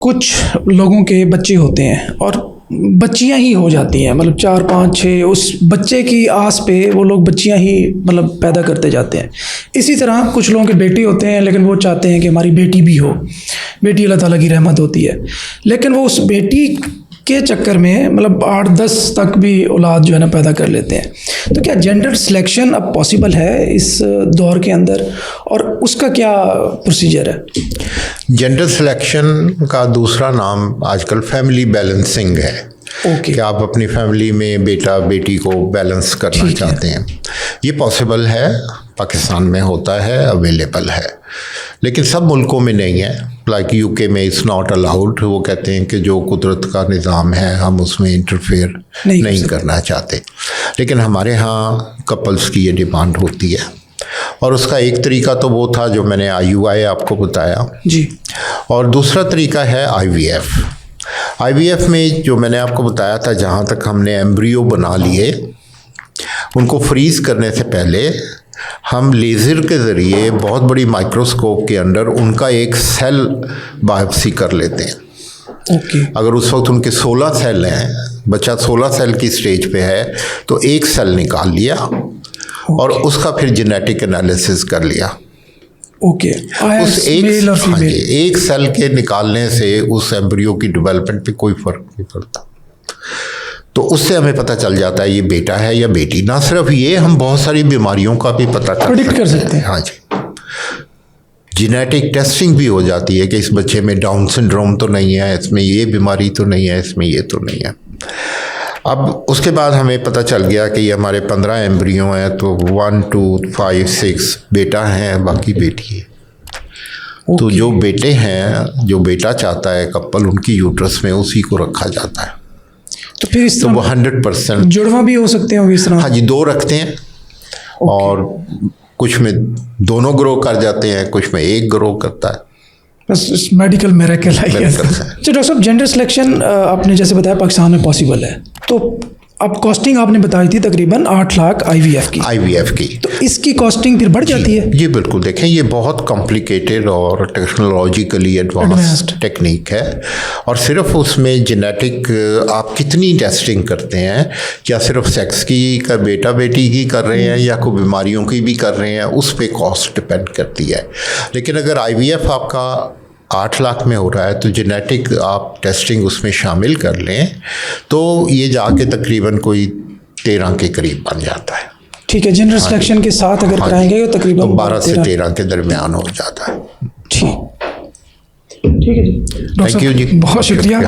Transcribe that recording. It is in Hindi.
कुछ लोगों के बच्चे होते हैं और बच्चियां ही हो जाती हैं, मतलब 4 5 6 उस बच्चे की आस पे वो लोग बच्चियां ही मतलब पैदा करते जाते हैं। इसी तरह कुछ लोगों के बेटे होते हैं लेकिन वो चाहते हैं कि हमारी बेटी भी हो। बेटी अल्लाह ताला की रहमत होती है, लेकिन वो उस बेटी के चक्कर में मतलब 8-10 तक भी औलाद जो है ना पैदा कर लेते हैं। तो क्या जेंडर सिलेक्शन अब पॉसिबल है इस दौर के अंदर, और उसका क्या प्रोसीजर है? जेंडर सिलेक्शन का दूसरा नाम आजकल फैमिली बैलेंसिंग है। ओके। कि आप अपनी फैमिली में बेटा बेटी को बैलेंस करना चाहते हैं। ये पॉसिबल है, पाकिस्तान में होता है, अवेलेबल है, लेकिन सब मुल्कों में नहीं है। लाइक यूके में इट्स नॉट अलाउड। वो कहते हैं कि जो कुदरत का निज़ाम है हम उसमें इंटरफेयर नहीं करना चाहते। लेकिन हमारे यहाँ कपल्स की ये डिमांड होती है, और उसका एक तरीका तो वो था जो मैंने IUI आपको बताया जी, और दूसरा तरीका है IVF में जो मैंने आपको बताया था, जहाँ तक हमने एम्ब्रियो बना लिए, उनको फ्रीज करने से पहले हम लेज़र के ज़रिए बहुत बड़ी माइक्रोस्कोप के अंदर उनका एक सेल बायोप्सी कर लेते हैं। ओके। अगर उस वक्त उनके 16 सेल हैं, बच्चा 16 सेल की स्टेज पे है, तो एक सेल निकाल लिया और उसका फिर जेनेटिक एनालिसिस कर लिया। ओके। उस एक सेल के निकालने से उस एम्ब्रियो की डेवलपमेंट पे कोई फ़र्क नहीं पड़ता। तो उससे हमें पता चल जाता है ये बेटा है या बेटी। ना सिर्फ ये, हम बहुत सारी बीमारियों का भी पता कर सकते हैं। हाँ जी, जेनेटिक टेस्टिंग भी हो जाती है कि इस बच्चे में डाउन सिंड्रोम तो नहीं है, इसमें ये बीमारी तो नहीं है, इसमें ये तो नहीं है। अब उसके बाद हमें पता चल गया कि ये हमारे 15 एम्ब्रियो हैं, तो 1 2 5 6 बेटा हैं, बाकी बेटी है। तो जो बेटे हैं, जो बेटा चाहता है कपल, उनकी यूट्रस में उसी को रखा जाता है। तो फिर इस तरह वो 100% जुड़वा भी हो सकते हैं इस तरह? हाँ जी, 2 रखते हैं और कुछ में दोनों ग्रो कर जाते हैं, कुछ में एक ग्रो करता है। बस मेडिकल मिरेकल है। तो डॉक्टर साहब, जेंडर सिलेक्शन आपने जैसे बताया पाकिस्तान में पॉसिबल है, तो अब कॉस्टिंग आपने बताई थी तकरीबन 8 लाख IVF की। तो इसकी कॉस्टिंग फिर बढ़ जाती है? जी बिल्कुल। देखें, ये बहुत कॉम्प्लिकेटेड और टेक्नोलॉजिकली एडवांस्ड टेक्निक है, और सिर्फ उसमें जेनेटिक आप कितनी टेस्टिंग करते हैं, क्या सिर्फ सेक्स की बेटा बेटी की कर रहे हैं या कोई बीमारियों की भी कर रहे हैं, उस पर कॉस्ट डिपेंड करती है। लेकिन अगर IVF आपका 8 लाख में हो रहा है, तो जेनेटिक आप टेस्टिंग उसमें शामिल कर लें तो ये जाके तकरीबन कोई 13 के करीब बन जाता है। ठीक है, जेंडर सिलेक्शन के साथ अगर कराएंगे तो तकरीबन तो 12 से 13 के दरमियान हो जाता है। ठीक है जी। थैंक यू जी, बहुत शुक्रिया।